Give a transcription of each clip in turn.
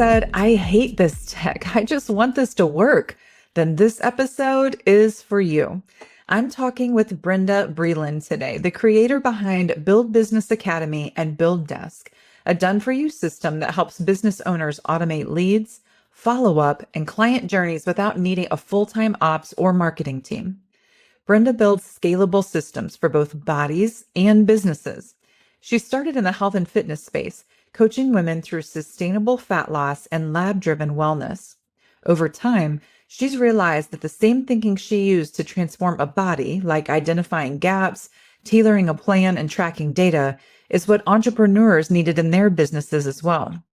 said, I hate this tech. I just want this to work. Then this episode is for you. I'm talking with Brenda Breland today, the creator behind Build Business Academy and BuildDesk, a done-for-you system that helps business owners automate leads, follow-up, and client journeys without needing a full-time ops or marketing team. Brenda builds scalable systems for both bodies and businesses. She started in the health and fitness space, coaching women through sustainable fat loss and lab-driven wellness. Over time, she's realized that the same thinking she used to transform a body, like identifying gaps, tailoring a plan, and tracking data, is what entrepreneurs needed in their businesses as well.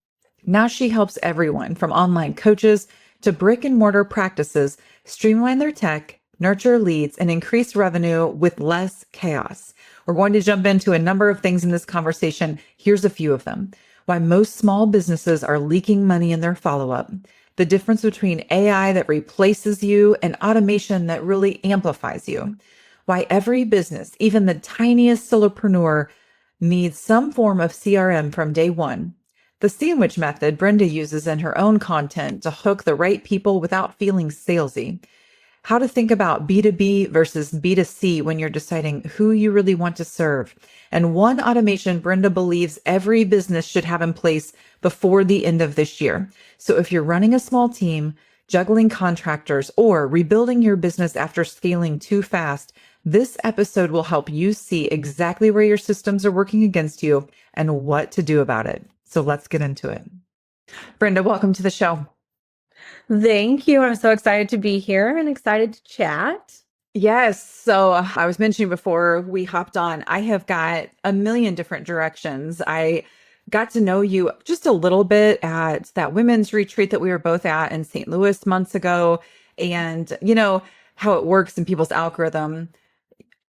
Now she helps everyone from online coaches to brick and mortar practices streamline their tech, nurture leads, and increase revenue with less chaos. We're going to jump into a number of things in this conversation. Here's a few of them. Why most small businesses are leaking money in their follow-up. The difference between AI that replaces you and automation that really amplifies you. Why every business, even the tiniest solopreneur, needs some form of CRM from day one. The sandwich method Brenda uses in her own content to hook the right people without feeling salesy. How to think about B2B versus B2C when you're deciding who you really want to serve. And one automation Brenda believes every business should have in place before the end of this year. So if you're running a small team, juggling contractors, or rebuilding your business after scaling too fast, this episode will help you see exactly where your systems are working against you and what to do about it. So let's get into it. Brenda, welcome to the show. Thank you. I'm so excited to be here and excited to chat. Yes. So I was mentioning before we hopped on, I have got a million different directions. I got to know you just a little bit at that women's retreat that we were both at in St. Louis months ago. And you know how it works in people's algorithm.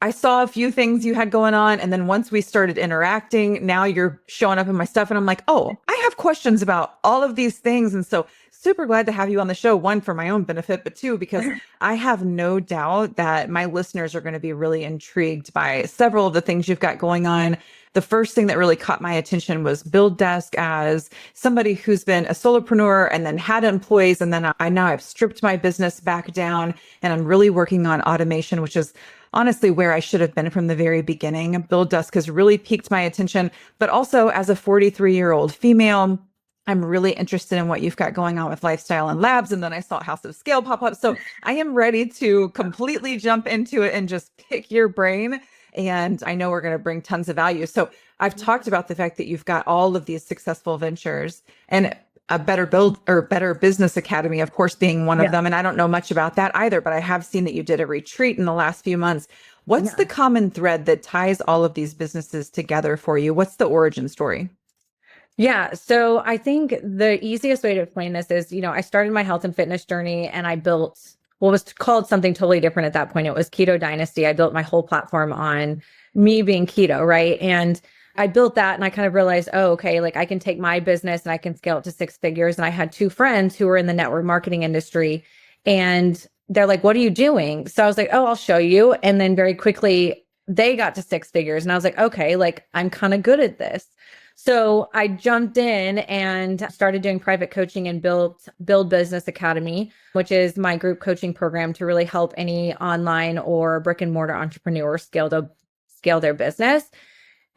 I saw a few things you had going on. And then once we started interacting, now you're showing up in my stuff. And I'm like, oh, I have questions about all of these things. And so super glad to have you on the show. One, for my own benefit, but two, because I have no doubt that my listeners are going to be really intrigued by several of the things you've got going on. The first thing that really caught my attention was BuildDesk as somebody who's been a solopreneur and then had employees. And then I've stripped my business back down and I'm really working on automation, which is honestly where I should have been from the very beginning. BuildDesk has really piqued my attention, but also as a 43-year-old female, I'm really interested in what you've got going on with lifestyle and labs. And then I saw House of Scale pop up. So I am ready to completely jump into it and just pick your brain. And I know we're going to bring tons of value. So I've talked about the fact that you've got all of these successful ventures and a better business academy, of course, being one of them. And I don't know much about that either, but I have seen that you did a retreat in the last few months. What's the common thread that ties all of these businesses together for you? What's the origin story? Yeah. So I think the easiest way to explain this is, I started my health and fitness journey and I built what was called something totally different at that point. It was Keto Dynasty. I built my whole platform on me being keto, right? And I built that and I kind of realized, oh, okay, like I can take my business and I can scale it to 6 figures. And I had 2 friends who were in the network marketing industry and they're like, what are you doing? So I was like, oh, I'll show you. And then very quickly they got to 6 figures and I was like, okay, like I'm kind of good at this. So I jumped in and started doing private coaching and Build Business Academy, which is my group coaching program to really help any online or brick and mortar entrepreneur scale their business.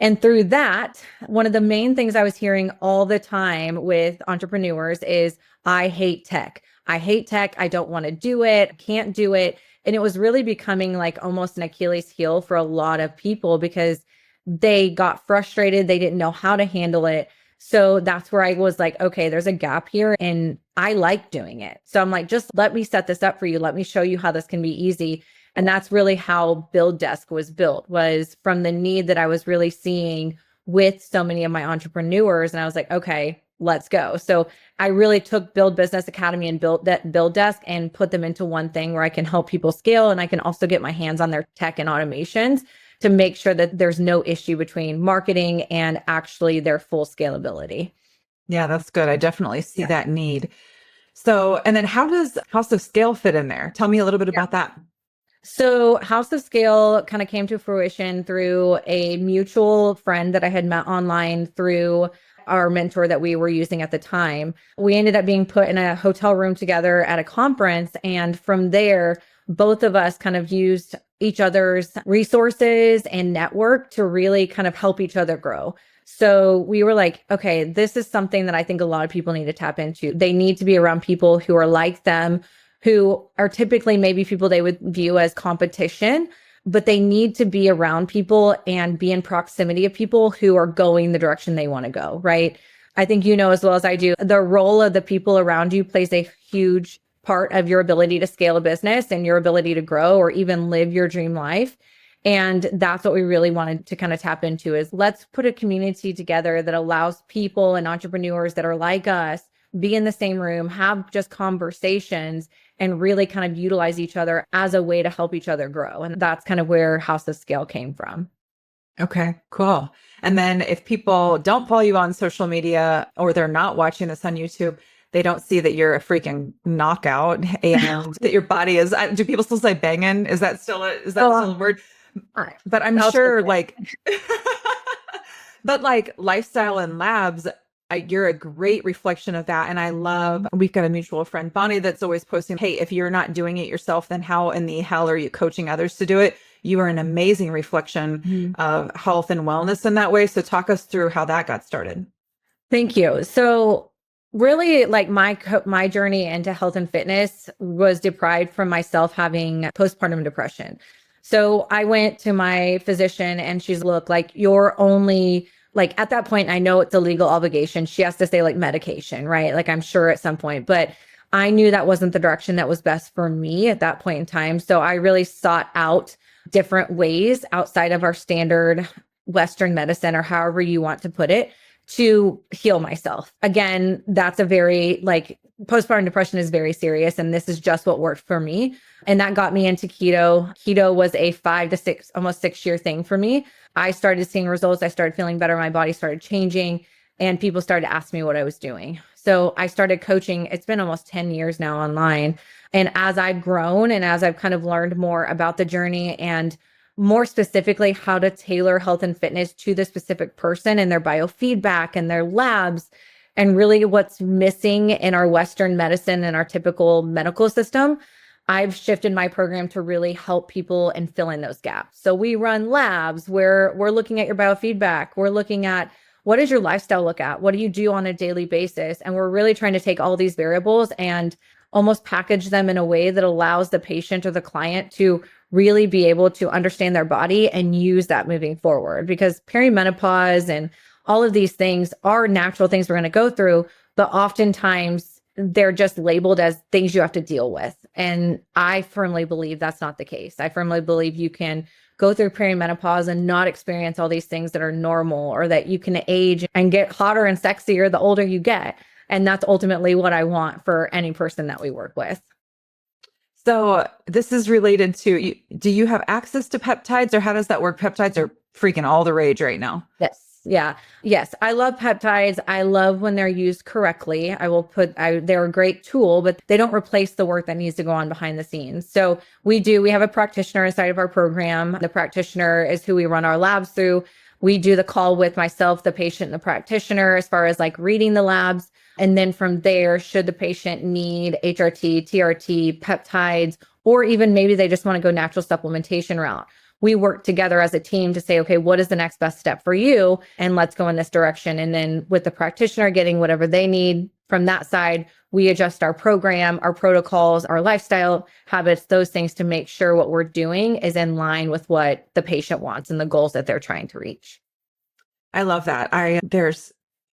And through that, one of the main things I was hearing all the time with entrepreneurs is, I hate tech. I hate tech. I don't want to do it. I can't do it. And it was really becoming like almost an Achilles heel for a lot of people because they got frustrated. They didn't know how to handle it. So that's where I was like, okay, there's a gap here and I like doing it. So I'm like, just let me set this up for you. Let me show you how this can be easy. And that's really how BuildDesk was built, was from the need that I was really seeing with so many of my entrepreneurs. And I was like, okay, let's go. So I really took Build Business Academy and BuildDesk and put them into one thing where I can help people scale and I can also get my hands on their tech and automations to make sure that there's no issue between marketing and actually their full scalability. Yeah, that's good. I definitely see that need. So, and then how does House of Scale fit in there? Tell me a little bit about that. So House of Scale kind of came to fruition through a mutual friend that I had met online through our mentor that we were using at the time. We ended up being put in a hotel room together at a conference. And from there, both of us kind of used each other's resources and network to really kind of help each other grow. So we were like, okay, this is something that I think a lot of people need to tap into. They need to be around people who are like them, who are typically maybe people they would view as competition, but they need to be around people and be in proximity of people who are going the direction they want to go, right? I think you know as well as I do, the role of the people around you plays a huge part of your ability to scale a business and your ability to grow or even live your dream life. And that's what we really wanted to kind of tap into is let's put a community together that allows people and entrepreneurs that are like us be in the same room, have just conversations and really kind of utilize each other as a way to help each other grow. And that's kind of where House of Scale came from. Okay, cool. And then if people don't follow you on social media or they're not watching this on YouTube, they don't see that you're a freaking knockout and that your body is, do people still say banging? Is that still a word? But I'm sure like, but like lifestyle and labs, you're a great reflection of that. And I love, we've got a mutual friend, Bonnie, that's always posting, hey, if you're not doing it yourself, then how in the hell are you coaching others to do it? You are an amazing reflection of health and wellness in that way. So talk us through how that got started. Thank you. So really like my journey into health and fitness was deprived from myself having postpartum depression. So I went to my physician and she's look like you're only like at that point, I know it's a legal obligation. She has to say like medication, right? Like I'm sure at some point, but I knew that wasn't the direction that was best for me at that point in time. So I really sought out different ways outside of our standard Western medicine or however you want to put it to heal myself. Again, that's a very like postpartum depression is very serious. And this is just what worked for me. And that got me into keto. Keto was a 5 to 6, almost 6-year thing for me. I started seeing results. I started feeling better. My body started changing and people started to ask me what I was doing. So I started coaching. It's been almost 10 years now online. And as I've grown and as I've kind of learned more about the journey and more specifically how to tailor health and fitness to the specific person and their biofeedback and their labs and really what's missing in our Western medicine and our typical medical system, I've shifted my program to really help people and fill in those gaps. So we run labs where we're looking at your biofeedback. We're looking at what does your lifestyle look at? What do you do on a daily basis? And we're really trying to take all these variables and almost package them in a way that allows the patient or the client to really be able to understand their body and use that moving forward. Because perimenopause and all of these things are natural things we're going to go through, but oftentimes they're just labeled as things you have to deal with. And I firmly believe that's not the case. I firmly believe you can go through perimenopause and not experience all these things that are normal, or that you can age and get hotter and sexier the older you get. And that's ultimately what I want for any person that we work with. So this is related to, do you have access to peptides or how does that work? Peptides are freaking all the rage right now. Yes. Yeah. Yes. I love peptides. I love when they're used correctly. They're a great tool, but they don't replace the work that needs to go on behind the scenes. So we have a practitioner inside of our program. The practitioner is who we run our labs through. We do the call with myself, the patient, and the practitioner as far as like reading the labs. And then from there, should the patient need HRT, TRT, peptides, or even maybe they just want to go natural supplementation route, we work together as a team to say, okay, what is the next best step for you? And let's go in this direction. And then with the practitioner getting whatever they need from that side, we adjust our program, our protocols, our lifestyle habits, those things to make sure what we're doing is in line with what the patient wants and the goals that they're trying to reach. I love that. There's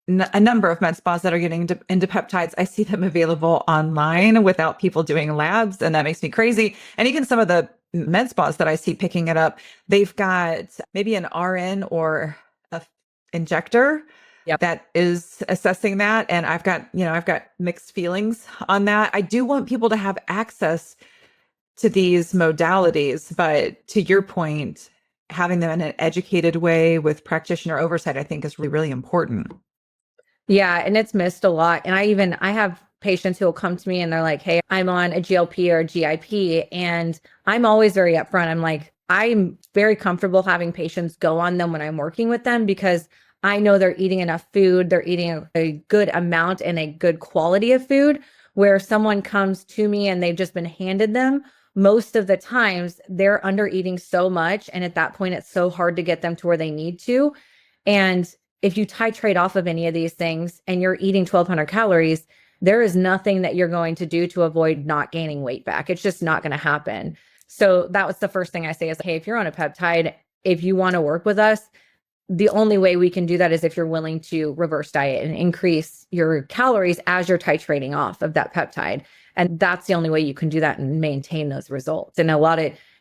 a number of med spas that are getting into peptides. I see them available online without people doing labs, and that makes me crazy. And even some of the med spas that I see picking it up, they've got maybe an RN or a injector that is assessing that. And I've got mixed feelings on that. I do want people to have access to these modalities, but to your point, having them in an educated way with practitioner oversight, I think is really, really important. Yeah. And it's missed a lot. And I have patients who will come to me and they're like, hey, I'm on a GLP or a GIP. And I'm always very upfront. I'm like, I'm very comfortable having patients go on them when I'm working with them because I know they're eating enough food, they're eating a good amount and a good quality of food. Where someone comes to me and they've just been handed them, most of the times they're under eating so much. And at that point, it's so hard to get them to where they need to. And if you titrate off of any of these things and you're eating 1,200 calories, there is nothing that you're going to do to avoid not gaining weight back. It's just not going to happen. So that was the first thing I say is, hey, if you're on a peptide, if you want to work with us, the only way we can do that is if you're willing to reverse diet and increase your calories as you're titrating off of that peptide. And that's the only way you can do that and maintain those results. And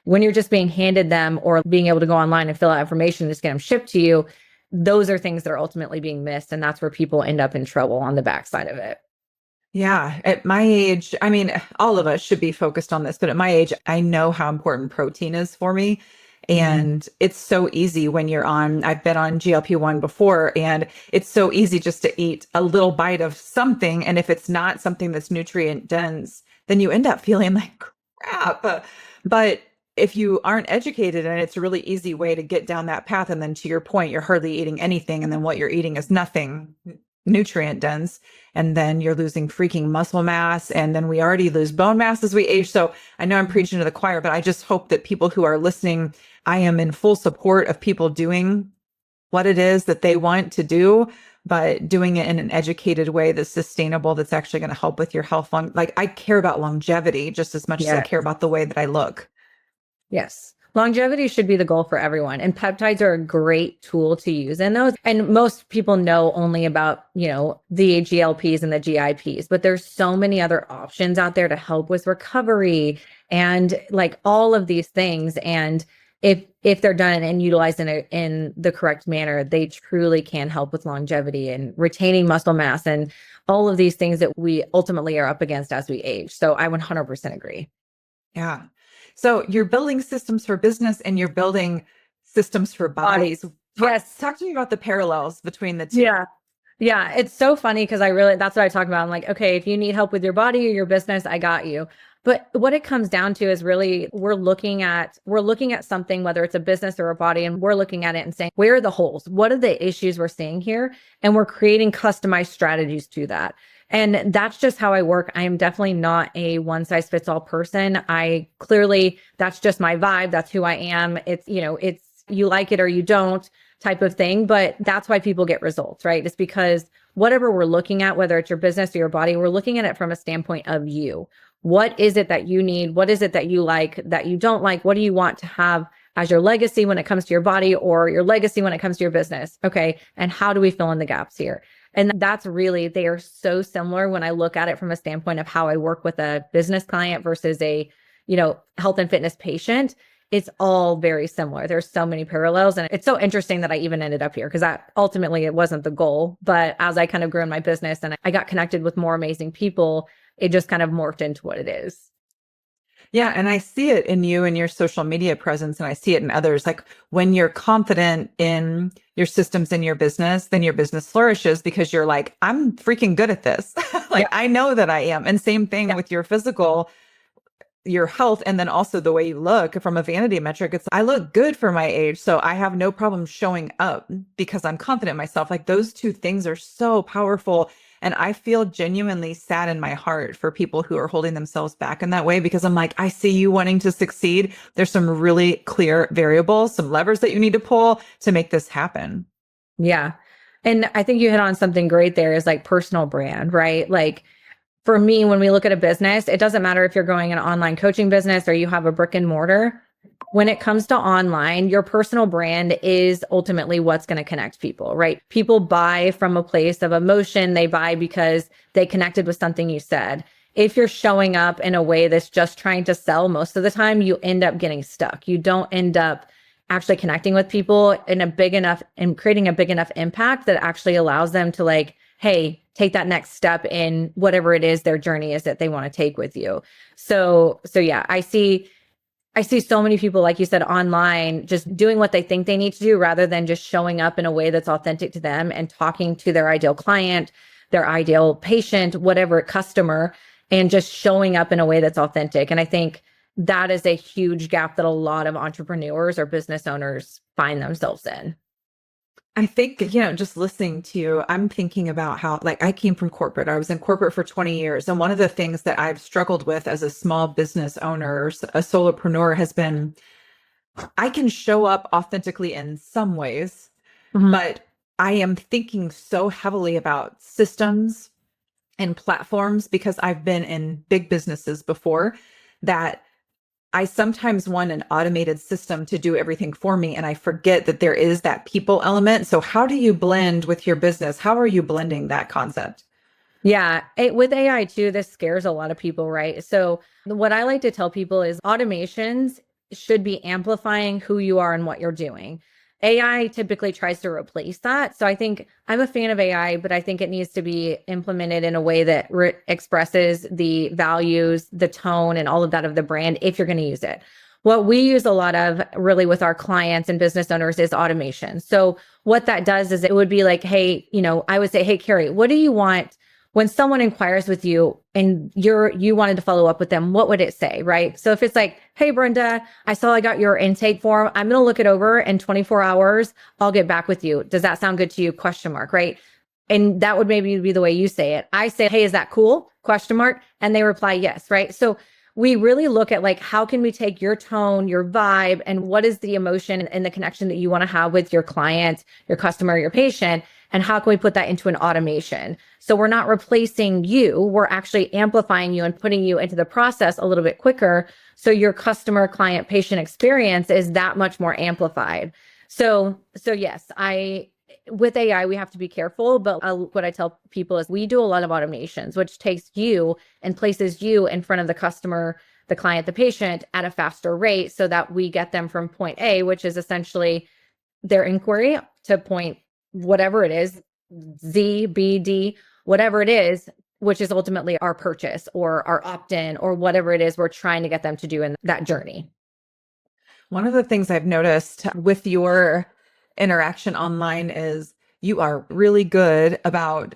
when you're just being handed them or being able to go online and fill out information and just get them shipped to you, those are things that are ultimately being missed. And that's where people end up in trouble on the backside of it. Yeah. At my age, I mean, all of us should be focused on this, but at my age, I know how important protein is for me. And it's so easy when I've been on GLP-1 before, and it's so easy just to eat a little bite of something. And if it's not something that's nutrient dense, then you end up feeling like crap. But if you aren't educated, and it's a really easy way to get down that path. And then to your point, you're hardly eating anything. And then what you're eating is nothing nutrient dense. And then you're losing freaking muscle mass. And then we already lose bone mass as we age. So I know I'm preaching to the choir, but I just hope that people who are listening, I am in full support of people doing what it is that they want to do, but doing it in an educated way that's sustainable, that's actually going to help with your health. Like I care about longevity just as much as I care about the way that I look. Yes. Longevity should be the goal for everyone. And peptides are a great tool to use in those. And most people know only about, the GLPs and the GIPs, but there's so many other options out there to help with recovery and like all of these things. And if they're done and utilized in the correct manner, they truly can help with longevity and retaining muscle mass and all of these things that we ultimately are up against as we age. So I 100% agree. Yeah. So you're building systems for business and you're building systems for bodies. Yes. Talk to me about the parallels between the two. Yeah. Yeah. It's so funny because that's what I talk about. I'm like, okay, if you need help with your body or your business, I got you. But what it comes down to is really we're looking at something, whether it's a business or a body, and we're looking at it and saying, where are the holes? What are the issues we're seeing here? And we're creating customized strategies to that. And that's just how I work. I am definitely not a one size fits all person. That's just my vibe. That's who I am. It's you like it or you don't type of thing. But that's why people get results, right? It's because whatever we're looking at, whether it's your business or your body, we're looking at it from a standpoint of you. What is it that you need? What is it that you like, that you don't like? What do you want to have as your legacy when it comes to your body or your legacy when it comes to your business? Okay. And how do we fill in the gaps here? And they are so similar when I look at it from a standpoint of how I work with a business client versus a, health and fitness patient. It's all very similar. There's so many parallels. And it's so interesting that I even ended up here because ultimately it wasn't the goal. But as I kind of grew in my business and I got connected with more amazing people, it just kind of morphed into what it is. Yeah. And I see it in you and your social media presence, and I see it in others. Like when you're confident in your systems in your business, then your business flourishes because you're like, I'm freaking good at this. I know that I am. And same thing with your physical, your health, and then also the way you look from a vanity metric. I look good for my age. So I have no problem showing up because I'm confident in myself. Like those two things are so powerful. And I feel genuinely sad in my heart for people who are holding themselves back in that way, because I'm like, I see you wanting to succeed. There's some really clear variables, some levers that you need to pull to make this happen. Yeah. And I think you hit on something great there is like personal brand, right? Like for me, when we look at a business, it doesn't matter if you're growing an online coaching business or you have a brick and mortar. When it comes to online, your personal brand is ultimately what's going to connect people, right? People buy from a place of emotion. They buy because they connected with something you said. If you're showing up in a way that's just trying to sell most of the time, you end up getting stuck. You don't end up actually connecting with people in creating a big enough impact that actually allows them to like, hey, take that next step in whatever it is their journey is that they want to take with you. So yeah, I see so many people, like you said, online, just doing what they think they need to do rather than just showing up in a way that's authentic to them and talking to their ideal client, their ideal patient, whatever customer, and just showing up in a way that's authentic. And I think that is a huge gap that a lot of entrepreneurs or business owners find themselves in. I think, just listening to you, I'm thinking about how, like, I came from corporate. I was in corporate for 20 years. And one of the things that I've struggled with as a small business owner, or a solopreneur, has been I can show up authentically in some ways, Mhm. but I am thinking so heavily about systems and platforms because I've been in big businesses before that I sometimes want an automated system to do everything for me. And I forget that there is that people element. So how do you blend with your business? How are you blending that concept? Yeah, with AI too, this scares a lot of people, right? So what I like to tell people is automations should be amplifying who you are and what you're doing. AI typically tries to replace that. So I think I'm a fan of AI, but I think it needs to be implemented in a way that expresses the values, the tone, and all of that of the brand if you're going to use it. What we use a lot of really with our clients and business owners is automation. So what that does is it would be like, hey, I would say, hey, Kerri, what do you want when someone inquires with you and you wanted to follow up with them? What would it say, right? So if it's like, hey, Brenda, I saw I got your intake form. I'm going to look it over in 24 hours. I'll get back with you. Does that sound good to you? Question mark, right? And that would maybe be the way you say it. I say, hey, is that cool? Question mark. And they reply, yes, right? So we really look at like, how can we take your tone, your vibe, and what is the emotion and the connection that you want to have with your client, your customer, your patient, and how can we put that into an automation? So we're not replacing you, we're actually amplifying you and putting you into the process a little bit quicker. So your customer, client, patient experience is that much more amplified. So yes, with AI, we have to be careful, but what I tell people is we do a lot of automations, which takes you and places you in front of the customer, the client, the patient at a faster rate so that we get them from point A, which is essentially their inquiry, to point whatever it is, Z, B, D, whatever it is, which is ultimately our purchase or our opt-in or whatever it is we're trying to get them to do in that journey. One of the things I've noticed with your interaction online is you are really good about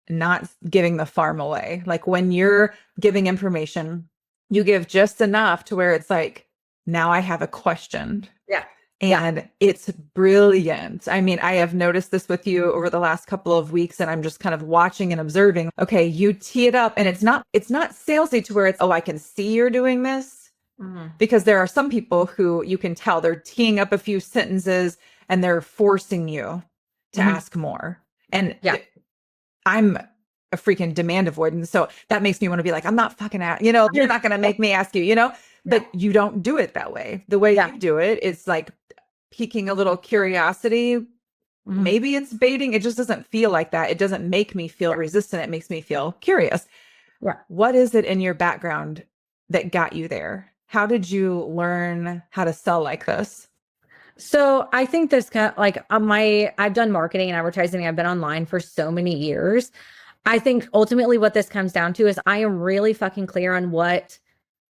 not giving the farm away. Like when you're giving information, you give just enough to where it's like, now I have a question. Yeah. And it's brilliant. I mean, I have noticed this with you over the last couple of weeks, and I'm just kind of watching and observing. Okay, you tee it up, and it's not salesy to where it's, oh, I can see you're doing this. Because there are some people who you can tell they're teeing up a few sentences and they're forcing you to ask more. And I'm a freaking demand avoidant. So that makes me want to be like, I'm not fucking out, you're not going to make me ask you, but you don't do it that way. The way you do it is like piquing a little curiosity. Maybe it's baiting. It just doesn't feel like that. It doesn't make me feel resistant. It makes me feel curious. Right. What is it in your background that got you there? How did you learn how to sell like this? So I think this kind of like I've done marketing and advertising. I've been online for so many years. I think ultimately what this comes down to is I am really fucking clear on what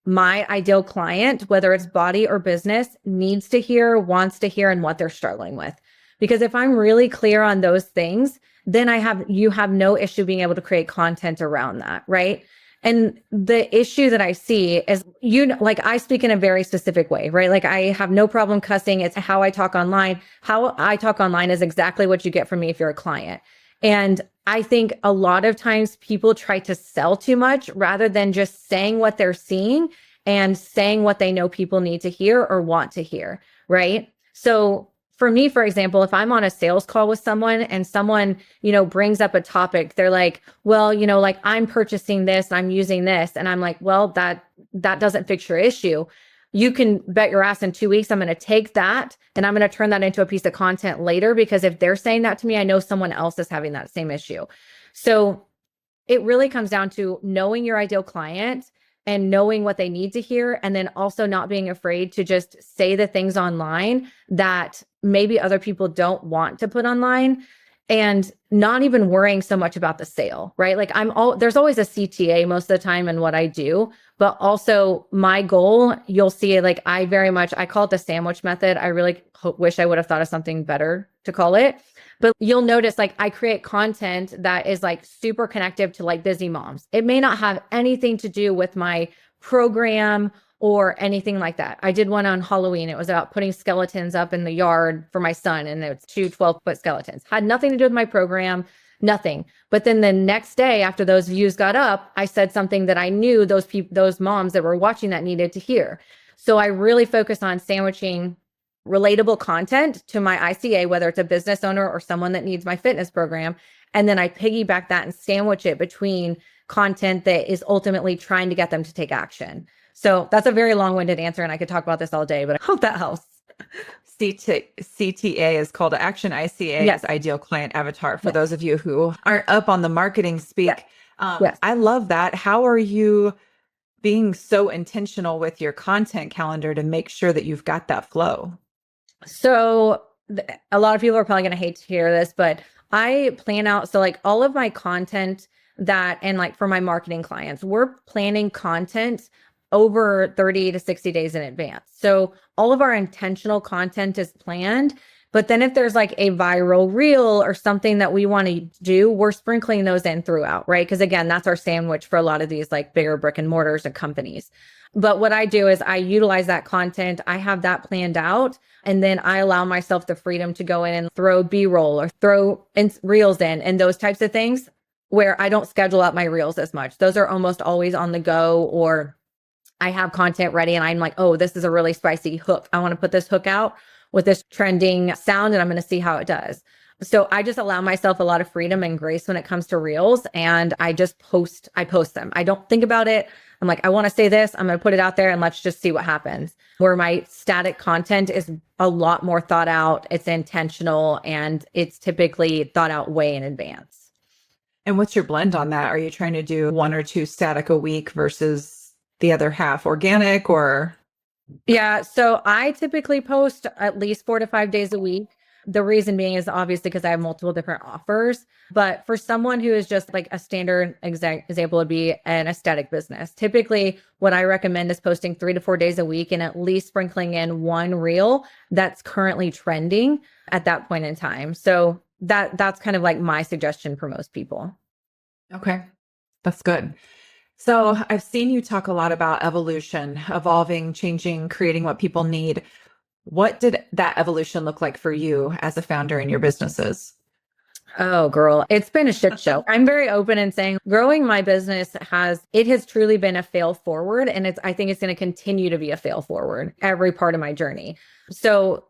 my ideal client, whether it's body or business, needs to hear, wants to hear, and what they're struggling with. Because if I'm really clear on those things, then you have no issue being able to create content around that, right? And the issue that I see is, like I speak in a very specific way, right? Like I have no problem cussing. It's how I talk online. How I talk online is exactly what you get from me if you're a client. And I think a lot of times people try to sell too much rather than just saying what they're seeing and saying what they know people need to hear or want to hear, right? So for me, for example, if I'm on a sales call with someone and someone, brings up a topic, they're like, well, like I'm purchasing this, I'm using this. And I'm like, well, that doesn't fix your issue. You can bet your ass in 2 weeks, I'm going to take that and I'm going to turn that into a piece of content later, because if they're saying that to me, I know someone else is having that same issue. So it really comes down to knowing your ideal client and knowing what they need to hear. And then also not being afraid to just say the things online that maybe other people don't want to put online, and not even worrying so much about the sale, right? Like there's always a CTA most of the time in what I do, but also my goal, you'll see, like I call it the sandwich method. I really wish I would have thought of something better to call it. But you'll notice like I create content that is like super connective to like busy moms. It may not have anything to do with my program or anything like that. I did one on Halloween. It was about putting skeletons up in the yard for my son, and it's 12-foot skeletons. Had nothing to do with my program, nothing. But then the next day after those views got up, I said something that I knew those moms that were watching that needed to hear. So I really focus on sandwiching relatable content to my ICA, whether it's a business owner or someone that needs my fitness program. And then I piggyback that and sandwich it between content that is ultimately trying to get them to take action. So that's a very long-winded answer, and I could talk about this all day, but I hope that helps. CTA is call to action. ICA Yes. is ideal client avatar for those of you who aren't up on the marketing speak. Yes. I love that. How are you being so intentional with your content calendar to make sure that you've got that flow? So a lot of people are probably going to hate to hear this, but I plan out. So like all of my content and like for my marketing clients, we're planning content over 30 to 60 days in advance. So all of our intentional content is planned. But then if there's like a viral reel or something that we want to do, we're sprinkling those in throughout, right? Because again, that's our sandwich for a lot of these like bigger brick and mortars and companies. But what I do is I utilize that content. I have that planned out. And then I allow myself the freedom to go in and throw B-roll or throw reels in and those types of things where I don't schedule out my reels as much. Those are almost always on the go, or I have content ready and I'm like, oh, this is a really spicy hook. I want to put this hook out with this trending sound and I'm going to see how it does. So I just allow myself a lot of freedom and grace when it comes to reels, and I post them. I don't think about it. I'm like, I want to say this, I'm going to put it out there and let's just see what happens. Where my static content is a lot more thought out, it's intentional, and it's typically thought out way in advance. And what's your blend on that? Are you trying to do 1 or 2 static a week versus the other half organic or? Yeah. So I typically post at least 4 to 5 days a week. The reason being is obviously because I have multiple different offers. But for someone who is just like a standard example would be an aesthetic business. Typically, what I recommend is posting 3 to 4 days a week and at least sprinkling in one reel that's currently trending at that point in time. So that's kind of like my suggestion for most people. Okay, that's good. So I've seen you talk a lot about evolution, evolving, changing, creating what people need. What did that evolution look like for you as a founder in your businesses? Oh, girl, it's been a shit show. I'm very open in saying growing my business has truly been a fail forward. And I think it's going to continue to be a fail forward every part of my journey. So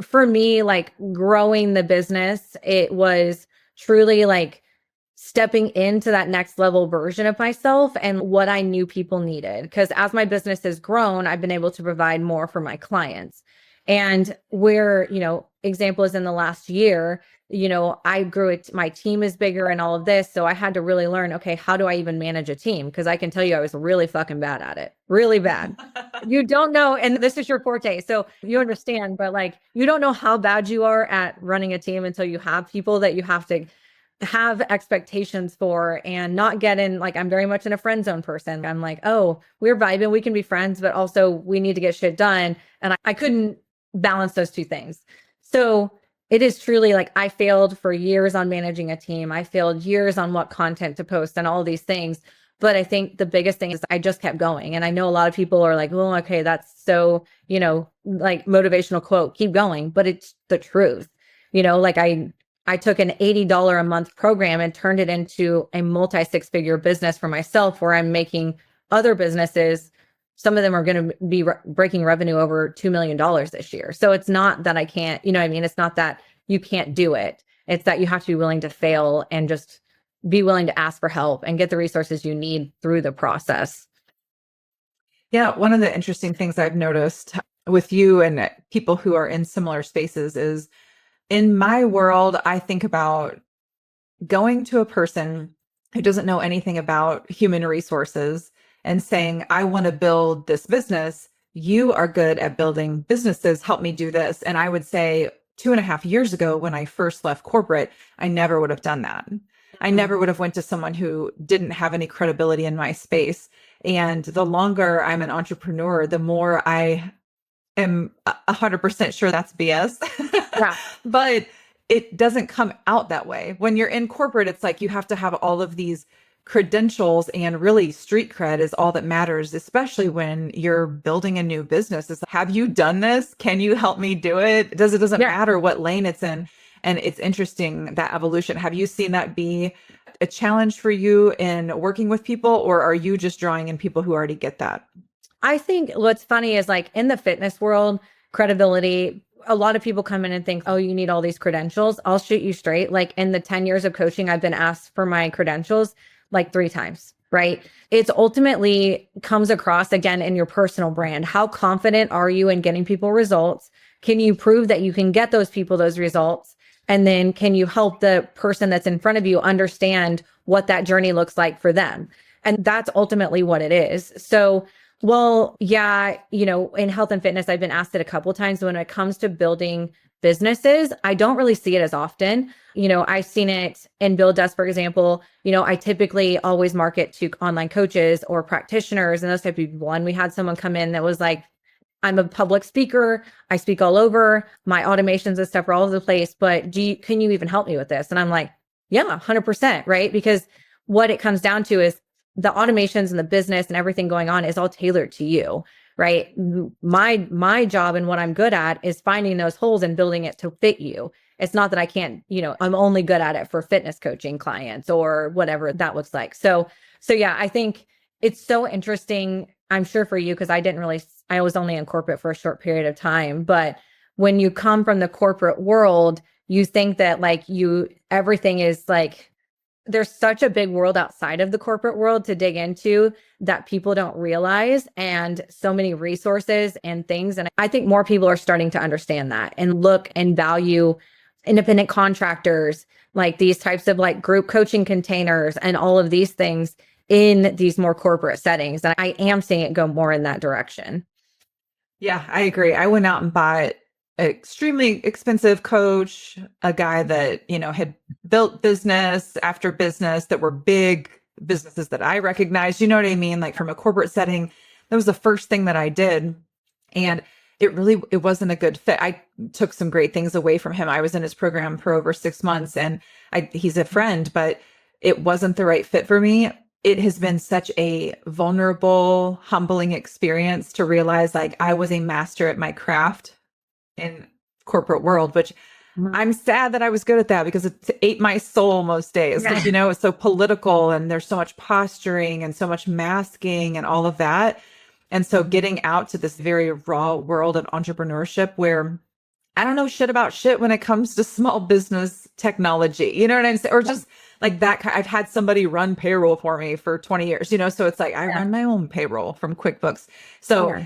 for me, like growing the business, it was truly like stepping into that next level version of myself and what I knew people needed. Because as my business has grown, I've been able to provide more for my clients. And where, example is in the last year, I grew it, my team is bigger and all of this. So I had to really learn, okay, how do I even manage a team? Because I can tell you I was really fucking bad at it, really bad. You don't know, and this is your forte. So you understand, but like, you don't know how bad you are at running a team until you have people that you have to have expectations for and not get in. Like, I'm very much in a friend zone person. I'm like, oh, we're vibing, we can be friends, but also we need to get shit done. And I couldn't balance those two things. So it is truly like I failed for years on managing a team. I failed years on what content to post and all these things. But I think the biggest thing is I just kept going. And I know a lot of people are like, well, okay, that's so, like motivational quote, keep going. But it's the truth. Like I took an $80 a month program and turned it into a multi-6-figure business for myself, where I'm making other businesses. Some of them are going to be breaking revenue over $2 million this year. So it's not that I can't, it's not that you can't do it. It's that you have to be willing to fail and just be willing to ask for help and get the resources you need through the process. Yeah. One of the interesting things I've noticed with you and people who are in similar spaces is, in my world, I think about going to a person who doesn't know anything about human resources and saying, I want to build this business. You are good at building businesses. Help me do this. And I would say 2.5 years ago, when I first left corporate, I never would have done that. I never would have went to someone who didn't have any credibility in my space. And the longer I'm an entrepreneur, the more I am 100% sure that's BS. Yeah. But it doesn't come out that way. When you're in corporate, it's like you have to have all of these credentials and really street cred is all that matters, especially when you're building a new business. Is have you done this? Can you help me do it? Doesn't matter what lane it's in. And it's interesting, that evolution. Have you seen that be a challenge for you in working with people, or are you just drawing in people who already get that? I think what's funny is like in the fitness world, credibility, a lot of people come in and think, oh, you need all these credentials. I'll shoot you straight. Like in the 10 years of coaching, I've been asked for my credentials like 3 times, right? It's ultimately comes across again in your personal brand. How confident are you in getting people results? Can you prove that you can get those people those results? And then can you help the person that's in front of you understand what that journey looks like for them? And that's ultimately what it is. So, well, yeah, in health and fitness, I've been asked it a couple of times. When it comes to building businesses, I don't really see it as often. I've seen it in BuildDesk, for example. I typically always market to online coaches or practitioners and those type of people. And we had someone come in that was like, I'm a public speaker. I speak all over. My automations and stuff are all over the place. But can you even help me with this? And I'm like, yeah, 100%, right? Because what it comes down to is the automations and the business and everything going on is all tailored to you, right? My job and what I'm good at is finding those holes and building it to fit you. It's not that I can't, I'm only good at it for fitness coaching clients or whatever that looks like. So yeah, I think it's so interesting. I'm sure for you, because I was only in corporate for a short period of time, but when you come from the corporate world, you think that everything is like, there's such a big world outside of the corporate world to dig into that people don't realize, and so many resources and things. And I think more people are starting to understand that and look and value independent contractors, like these types of like group coaching containers and all of these things in these more corporate settings. And I am seeing it go more in that direction. Yeah, I agree. I went out and bought an extremely expensive coach, a guy that, had built business after business that were big businesses that I recognized, you know what I mean? Like from a corporate setting, that was the first thing that I did. And it wasn't a good fit. I took some great things away from him. I was in his program for over 6 months, and he's a friend, but it wasn't the right fit for me. It has been such a vulnerable, humbling experience to realize like I was a master at my craft in corporate world, which I'm sad that I was good at that, because it ate my soul most days. Like, it's so political and there's so much posturing and so much masking and all of that. And so getting out to this very raw world of entrepreneurship where I don't know shit about shit when it comes to small business technology, you know what I'm saying? Or just like that. I've had somebody run payroll for me for 20 years, so it's like I run my own payroll from QuickBooks. So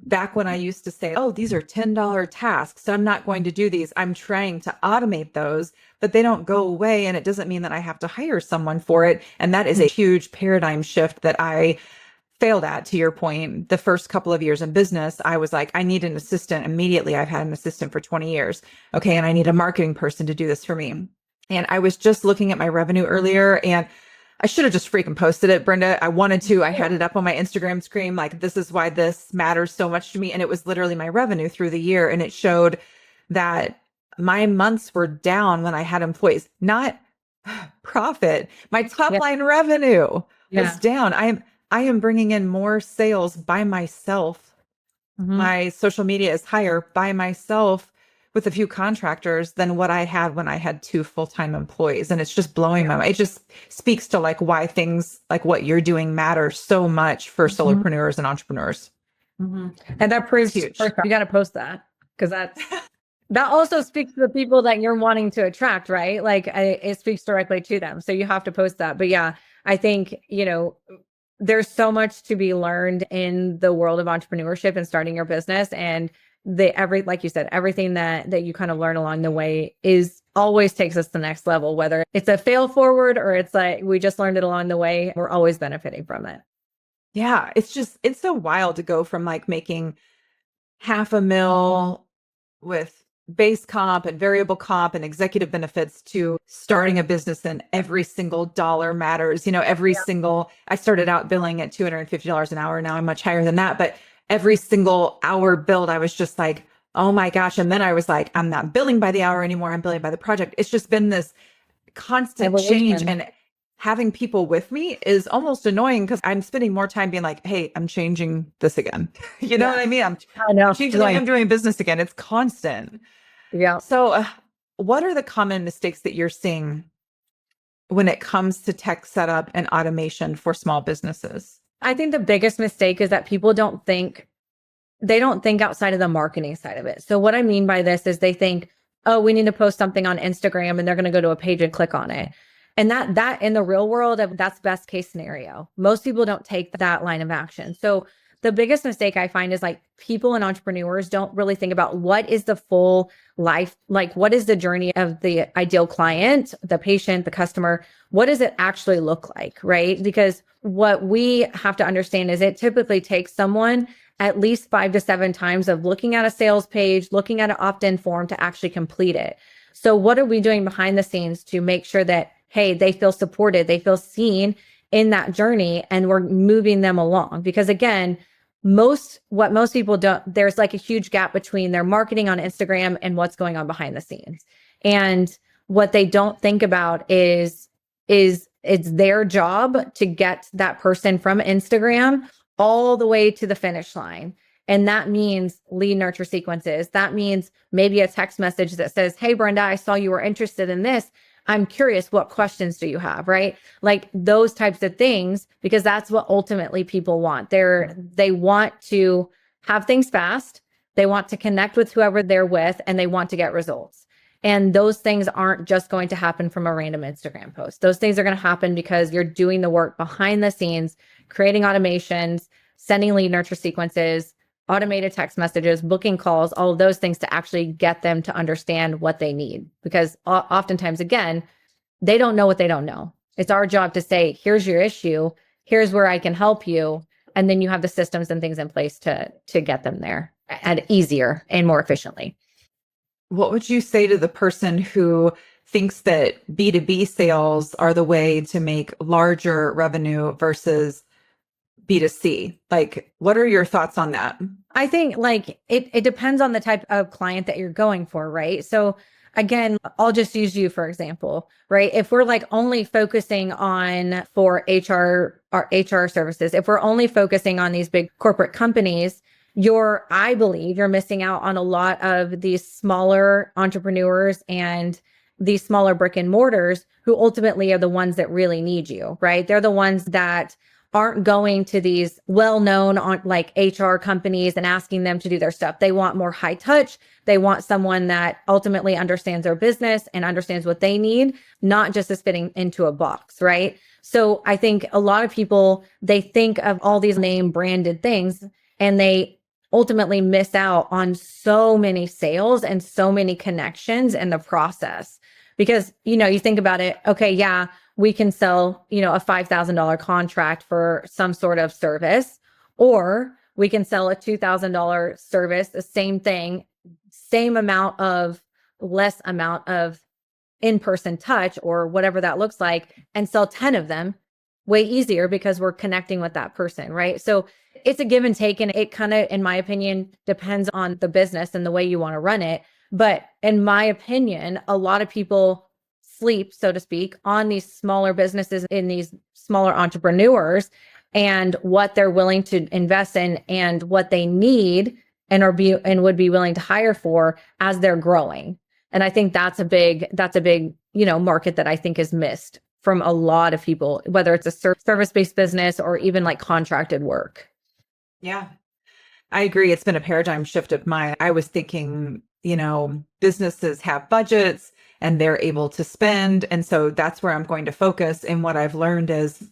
back when I used to say, oh, these are $10 tasks, so I'm not going to do these. I'm trying to automate those, but they don't go away. And it doesn't mean that I have to hire someone for it. And that is a huge paradigm shift that I failed at. To your point, the first couple of years in business, I was like, I need an assistant immediately. I've had an assistant for 20 years. Okay. And I need a marketing person to do this for me. And I was just looking at my revenue earlier, and I should have just freaking posted it, Brenda. I wanted to. I had it up on my Instagram screen, like, this is why this matters so much to me. And it was literally my revenue through the year. And it showed that my months were down when I had employees, not profit. My top line revenue was down. I am bringing in more sales by myself. My social media is higher by myself with a few contractors than what I had when I had 2 full-time employees. And it's just blowing my mind. It just speaks to like why things like what you're doing matter so much for solopreneurs and entrepreneurs. And that proves huge. You got to post that, because that also speaks to the people that you're wanting to attract, right? Like it speaks directly to them. So you have to post that. But yeah, I think, there's so much to be learned in the world of entrepreneurship and starting your business. And like you said, everything that you kind of learn along the way is always takes us to the next level, whether it's a fail forward or it's like, we just learned it along the way. We're always benefiting from it. Yeah. It's so wild to go from like making $500,000 with base comp and variable comp and executive benefits to starting a business and every single dollar matters. I started out billing at $250 an hour. Now I'm much higher than that, but every single hour billed, I was just like, oh my gosh. And then I was like, I'm not billing by the hour anymore. I'm billing by the project. It's just been this constant change. And having people with me is almost annoying because I'm spending more time being like, hey, I'm changing this again. You know what I mean? I know. I'm changing, like, I'm doing business again. It's constant. Yeah. So, what are the common mistakes that you're seeing when it comes to tech setup and automation for small businesses? I think the biggest mistake is that people they don't think outside of the marketing side of it. So what I mean by this is they think, oh, we need to post something on Instagram and they're going to go to a page and click on it. And that in the real world, that's best case scenario. Most people don't take that line of action. So the biggest mistake I find is like people and entrepreneurs don't really think about what is the full life, like what is the journey of the ideal client, the patient, the customer, what does it actually look like, right? Because what we have to understand is it typically takes someone at least 5 to 7 times of looking at a sales page, looking at an opt-in form to actually complete it. So what are we doing behind the scenes to make sure that, hey, they feel supported, they feel seen in that journey, and we're moving them along? Because again, what most people don't, there's like a huge gap between their marketing on Instagram and what's going on behind the scenes. And what they don't think about is it's their job to get that person from Instagram all the way to the finish line. And that means lead nurture sequences. That means maybe a text message that says, hey, Brenda, I saw you were interested in this. I'm curious, what questions do you have, right? Like those types of things, because that's what ultimately people want. They want to have things fast. They want to connect with whoever they're with, and they want to get results. And those things aren't just going to happen from a random Instagram post. Those things are going to happen because you're doing the work behind the scenes, creating automations, sending lead nurture sequences, automated text messages, booking calls, all of those things to actually get them to understand what they need. Because oftentimes, again, they don't know what they don't know. It's our job to say, here's your issue, here's where I can help you. And then you have the systems and things in place to get them there and easier and more efficiently. What would you say to the person who thinks that B2B sales are the way to make larger revenue versus B2C? Like, what are your thoughts on that? I think like it depends on the type of client that you're going for, right? So again, I'll just use you for example, right? If we're like only focusing on for HR or HR services, if we're only focusing on these big corporate companies, I believe you're missing out on a lot of these smaller entrepreneurs and these smaller brick and mortars who ultimately are the ones that really need you, right? They're the ones that aren't going to these well-known on like HR companies and asking them to do their stuff. They want more high touch. They want someone that ultimately understands their business and understands what they need, not just as fitting into a box, right? So I think a lot of people, they think of all these name branded things and they ultimately miss out on so many sales and so many connections in the process. Because, you think about it, okay, yeah, we can sell, a $5,000 contract for some sort of service, or we can sell a $2,000 service, the same thing, less amount of in-person touch or whatever that looks like, and sell 10 of them way easier because we're connecting with that person, right? So it's a give and take, and it kind of, in my opinion, depends on the business and the way you want to run it. But in my opinion, a lot of people sleep, so to speak, on these smaller businesses, in these smaller entrepreneurs, and what they're willing to invest in and what they need and would be willing to hire for as they're growing. And I think that's a big, market that I think is missed from a lot of people, whether it's a service-based business or even like contracted work. Yeah, I agree. It's been a paradigm shift of mine. I was thinking, businesses have budgets and they're able to spend. And so that's where I'm going to focus. And what I've learned is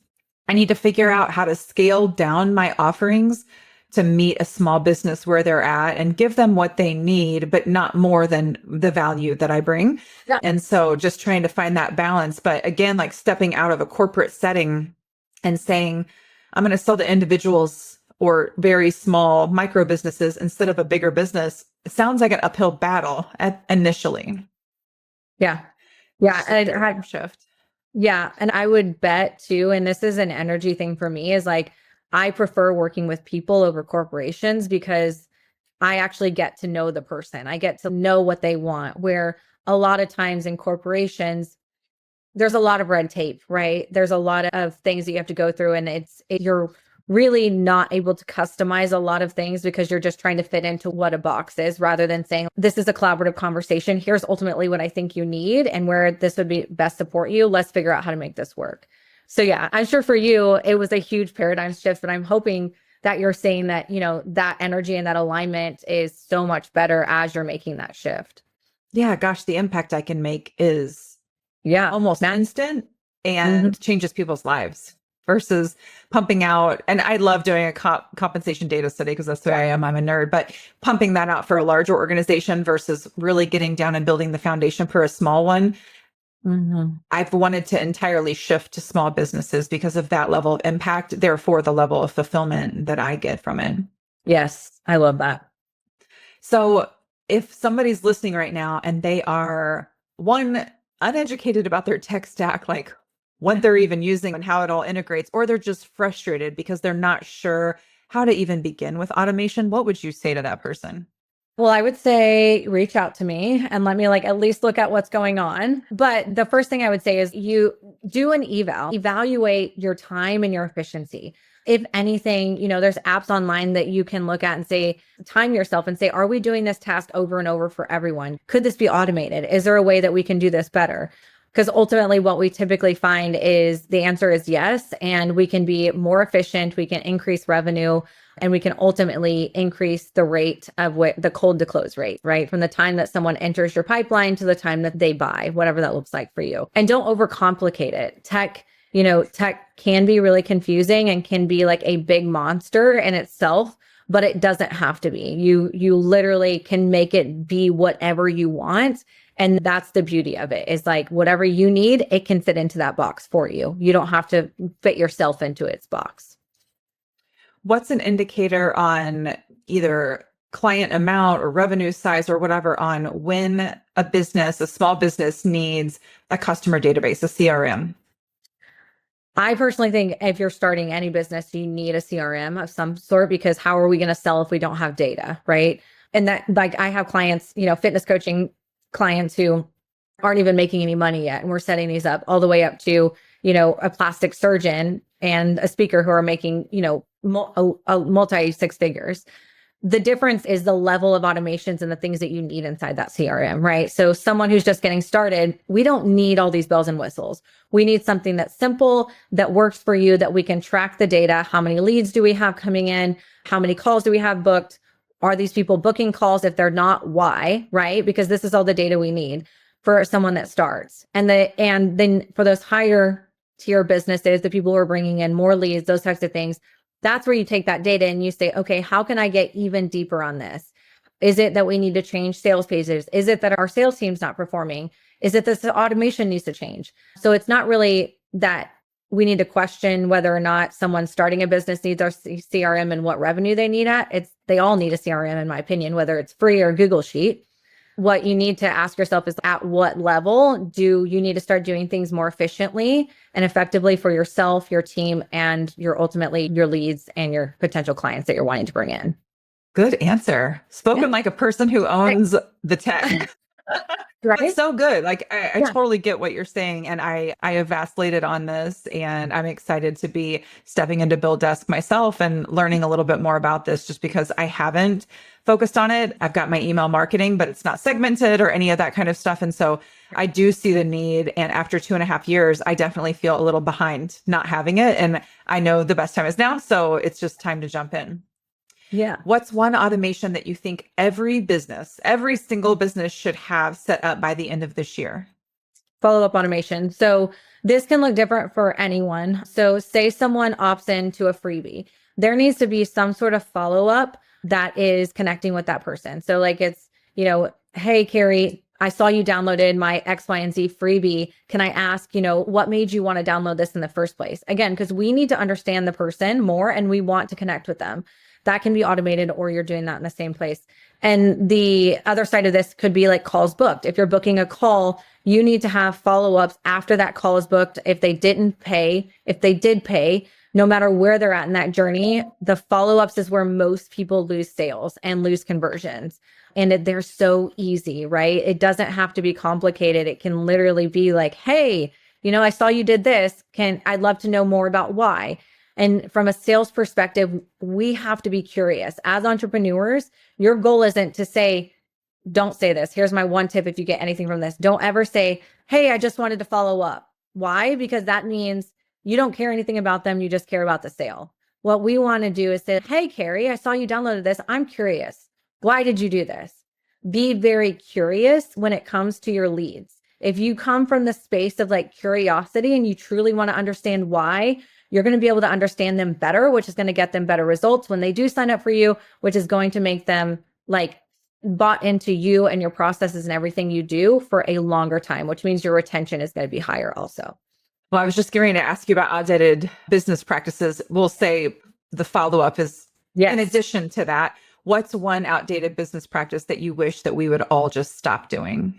I need to figure out how to scale down my offerings to meet a small business where they're at and give them what they need, but not more than the value that I bring. Yeah. And so just trying to find that balance. But again, like stepping out of a corporate setting and saying, I'm going to sell to individuals or very small micro businesses instead of a bigger business, it sounds like an uphill battle initially. Yeah. Yeah. And paradigm shift. Yeah. And I would bet too, and this is an energy thing for me, is like, I prefer working with people over corporations because I actually get to know the person. I get to know what they want, where a lot of times in corporations, there's a lot of red tape, right? There's a lot of things that you have to go through, and you're really not able to customize a lot of things because you're just trying to fit into what a box is, rather than saying, this is a collaborative conversation. Here's ultimately what I think you need and where this would be best support you. Let's figure out how to make this work. So yeah, I'm sure for you, it was a huge paradigm shift, but I'm hoping that you're saying that, that energy and that alignment is so much better as you're making that shift. Yeah, gosh, the impact I can make is almost instant and changes people's lives versus pumping out. And I love doing a compensation data study because that's who I am. I'm a nerd, but pumping that out for a larger organization versus really getting down and building the foundation for a small one. I've wanted to entirely shift to small businesses because of that level of impact, therefore the level of fulfillment that I get from it. Yes, I love that. So if somebody's listening right now and they are uneducated about their tech stack, like what they're even using and how it all integrates, or they're just frustrated because they're not sure how to even begin with automation, what would you say to that person? Well, I would say reach out to me and let me at least look at what's going on. But the first thing I would say is you do an evaluate your time and your efficiency. If anything, there's apps online that you can look at and say, time yourself and say, are we doing this task over and over for everyone? Could this be automated? Is there a way that we can do this better? Because ultimately what we typically find is the answer is yes. And we can be more efficient. We can increase revenue, and we can ultimately increase the rate of the cold to close rate, right? From the time that someone enters your pipeline to the time that they buy, whatever that looks like for you. And don't overcomplicate it. Tech can be really confusing and can be like a big monster in itself, but it doesn't have to be. You literally can make it be whatever you want. And that's the beauty of it, is like whatever you need, it can fit into that box for you. You don't have to fit yourself into its box. What's an indicator on either client amount or revenue size or whatever on when a small business needs a customer database, a CRM? I personally think if you're starting any business, you need a CRM of some sort, because how are we going to sell if we don't have data, right? And that, I have clients, fitness coaching clients who aren't even making any money yet. And we're setting these up all the way up to, a plastic surgeon and a speaker who are making, multi six figures. The difference is the level of automations and the things that you need inside that CRM, right? So someone who's just getting started, we don't need all these bells and whistles. We need something that's simple, that works for you, that we can track the data. How many leads do we have coming in? How many calls do we have booked? Are these people booking calls? If they're not, why, right? Because this is all the data we need for someone that starts. And then for those higher tier businesses, the people who are bringing in more leads, those types of things, that's where you take that data and you say, okay, how can I get even deeper on this? Is it that we need to change sales pages? Is it that our sales team's not performing? Is it that the automation needs to change? So it's not really that we need to question whether or not someone starting a business needs our CRM and what revenue they need at. They all need a CRM, in my opinion, whether it's free or Google Sheet. What you need to ask yourself is, at what level do you need to start doing things more efficiently and effectively for yourself, your team, and ultimately your leads and your potential clients that you're wanting to bring in? Good answer. Spoken like a person who owns the tech. Right? It's so good. Like I totally get what you're saying. And I have vacillated on this, and I'm excited to be stepping into BuildDesk myself and learning a little bit more about this, just because I haven't focused on it. I've got my email marketing, but it's not segmented or any of that kind of stuff. And so I do see the need. And after 2.5 years, I definitely feel a little behind not having it. And I know the best time is now. So it's just time to jump in. Yeah. What's one automation that you think every single business should have set up by the end of this year? Follow-up automation. So this can look different for anyone. So say someone opts into a freebie. There needs to be some sort of follow-up that is connecting with that person. So it's, hey, Kerri, I saw you downloaded my X, Y, and Z freebie. Can I ask, what made you want to download this in the first place? Again, because we need to understand the person more and we want to connect with them. That can be automated, or you're doing that in the same place. And the other side of this could be like calls booked. If you're booking a call, you need to have follow-ups after that call is booked. If they didn't pay, if they did pay, no matter where they're at in that journey, the follow-ups is where most people lose sales and lose conversions. And they're so easy, right? It doesn't have to be complicated. It can literally be like, hey, I saw you did this. I'd love to know more about why. And from a sales perspective, we have to be curious. As entrepreneurs, your goal isn't to say, don't say this. Here's my one tip if you get anything from this. Don't ever say, hey, I just wanted to follow up. Why? Because that means you don't care anything about them. You just care about the sale. What we want to do is say, hey, Kerri, I saw you downloaded this. I'm curious. Why did you do this? Be very curious when it comes to your leads. If you come from the space of like curiosity and you truly want to understand why, you're going to be able to understand them better, which is going to get them better results when they do sign up for you, which is going to make them like bought into you and your processes and everything you do for a longer time, which means your retention is going to be higher also. Well, I was just going to ask you about outdated business practices. We'll say the follow-up is in addition to that. What's one outdated business practice that you wish that we would all just stop doing?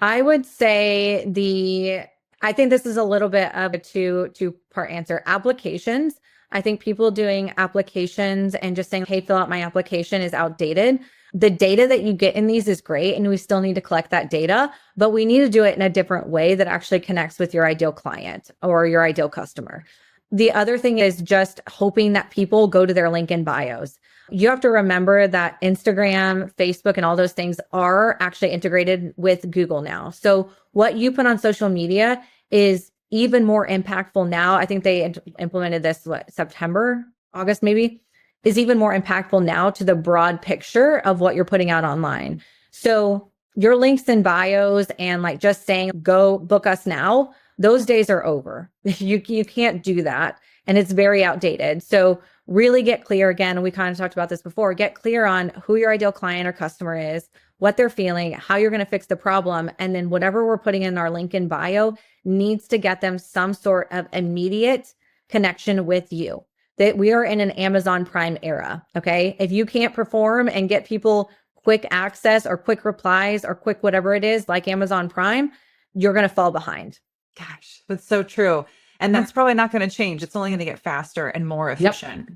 I would say I think this is a little bit of a two-part answer. Applications. I think people doing applications and just saying, hey, fill out my application is outdated. The data that you get in these is great, and we still need to collect that data, but we need to do it in a different way that actually connects with your ideal client or your ideal customer. The other thing is just hoping that people go to their link in bios. You have to remember that Instagram, Facebook, and all those things are actually integrated with Google now. So what you put on social media is even more impactful now. I think they implemented this, September, August, maybe, is even more impactful now to the broad picture of what you're putting out online. So your links in bios and like just saying, go book us now, those days are over. You can't do that. And it's very outdated. So really get clear again. We kind of talked about this before. Get clear on who your ideal client or customer is, what they're feeling, how you're going to fix the problem. And then whatever we're putting in our link in bio needs to get them some sort of immediate connection with you. That we are in an Amazon Prime era. Okay. If you can't perform and get people quick access or quick replies or quick whatever it is like Amazon Prime, you're going to fall behind. Gosh, that's so true. And that's probably not going to change. It's only going to get faster and more efficient.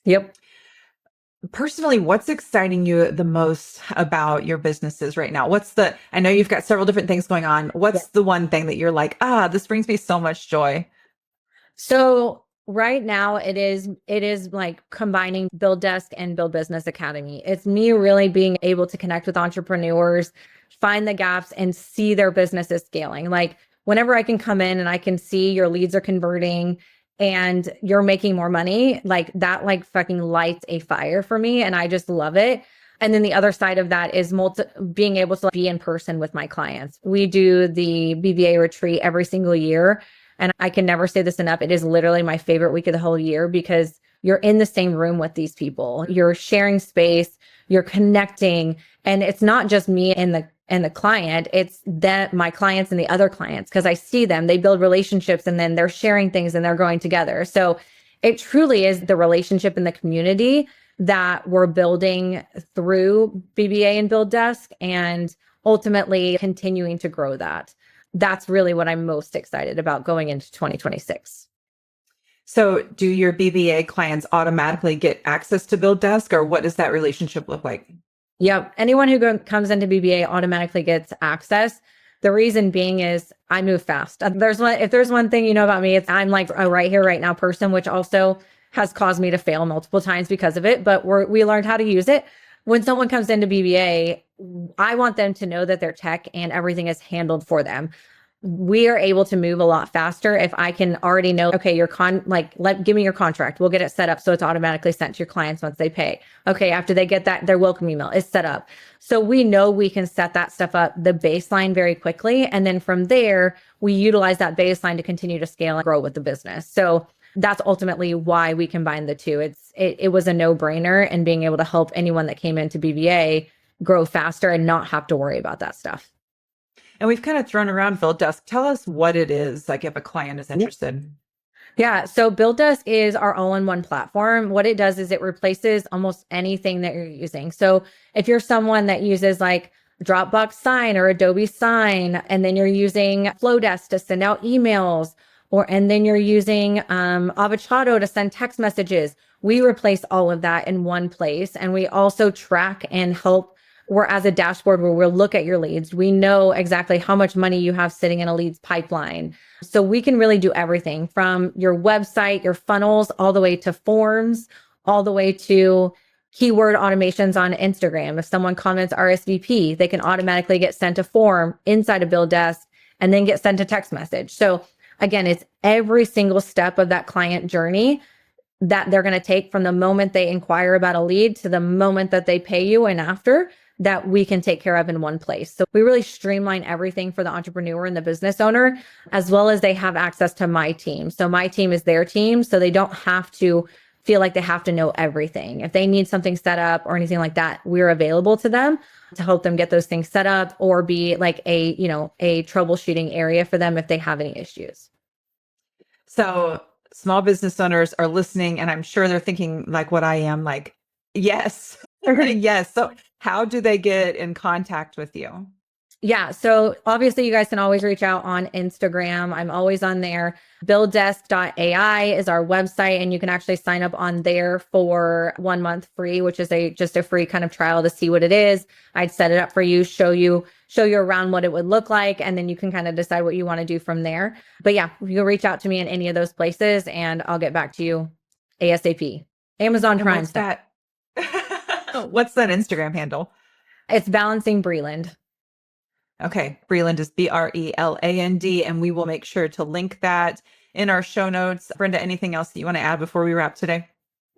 Yep. Personally, what's exciting you the most about your businesses right now? I know you've got several different things going on. What's the one thing that you're like, this brings me so much joy? So right now it is like combining BuildDesk and Build Business Academy. It's me really being able to connect with entrepreneurs, find the gaps and see their businesses scaling. Like whenever I can come in and I can see your leads are converting and you're making more money, like that, like fucking lights a fire for me. And I just love it. And then the other side of that is being able to be in person with my clients. We do the BBA retreat every single year. And I can never say this enough. It is literally my favorite week of the whole year because you're in the same room with these people. You're sharing space, you're connecting. And it's not just me and the client, it's my clients and the other clients, because I see them, they build relationships and then they're sharing things and they're growing together. So it truly is the relationship in the community that we're building through BBA and BuildDesk and ultimately continuing to grow that. That's really what I'm most excited about going into 2026. So do your BBA clients automatically get access to BuildDesk, or what does that relationship look like? Yep. Anyone who comes into BBA automatically gets access. The reason being is I move fast. If there's one thing you know about me, it's I'm like a right here, right now person, which also has caused me to fail multiple times because of it. But we learned how to use it. When someone comes into BBA, I want them to know that their tech and everything is handled for them. We are able to move a lot faster if I can already know, okay, give me your contract. We'll get it set up so it's automatically sent to your clients once they pay. Okay, after they get that, their welcome email is set up. So we know we can set that stuff up, the baseline, very quickly. And then from there, we utilize that baseline to continue to scale and grow with the business. So that's ultimately why we combine the two. It was a no-brainer, and being able to help anyone that came into BBA grow faster and not have to worry about that stuff. And we've kind of thrown around BuildDesk. Tell us what it is, like if a client is interested. Yeah. So BuildDesk is our all-in-one platform. What it does is it replaces almost anything that you're using. So if you're someone that uses like Dropbox Sign or Adobe Sign, and then you're using Flowdesk to send out emails, and then you're using Avocado to send text messages, we replace all of that in one place. And we also track and help Or as a dashboard where we'll look at your leads. We know exactly how much money you have sitting in a leads pipeline. So we can really do everything from your website, your funnels, all the way to forms, all the way to keyword automations on Instagram. If someone comments RSVP, they can automatically get sent a form inside of BuildDesk and then get sent a text message. So again, it's every single step of that client journey that they're going to take from the moment they inquire about a lead to the moment that they pay you and after, that we can take care of in one place. So we really streamline everything for the entrepreneur and the business owner, as well as they have access to my team. So my team is their team. So they don't have to feel like they have to know everything. If they need something set up or anything like that, we're available to them to help them get those things set up or be like a troubleshooting area for them if they have any issues. So small business owners are listening, and I'm sure they're thinking like what I am, like, yes, yes. So how do they get in contact with you? Yeah. So obviously you guys can always reach out on Instagram. I'm always on there. BuildDesk.ai is our website, and you can actually sign up on there for 1 month free, which is just a free kind of trial to see what it is. I'd set it up for you, show you around what it would look like, and then you can kind of decide what you want to do from there. But yeah, you'll reach out to me in any of those places and I'll get back to you ASAP. Amazon Prime. What's that? What's that Instagram handle? It's Balancing Breland. Okay. Breland is Breland, and we will make sure to link that in our show notes. Brenda, anything else that you want to add before we wrap today?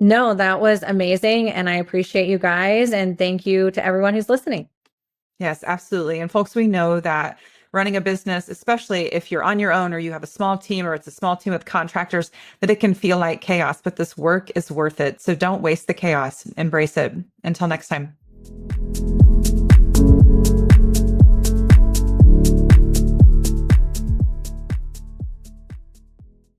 No, that was amazing. And I appreciate you guys. And thank you to everyone who's listening. Yes, absolutely. And folks, we know that running a business, especially if you're on your own or you have a small team or it's a small team with contractors, that it can feel like chaos, but this work is worth it. So don't waste the chaos. Embrace it. Until next time.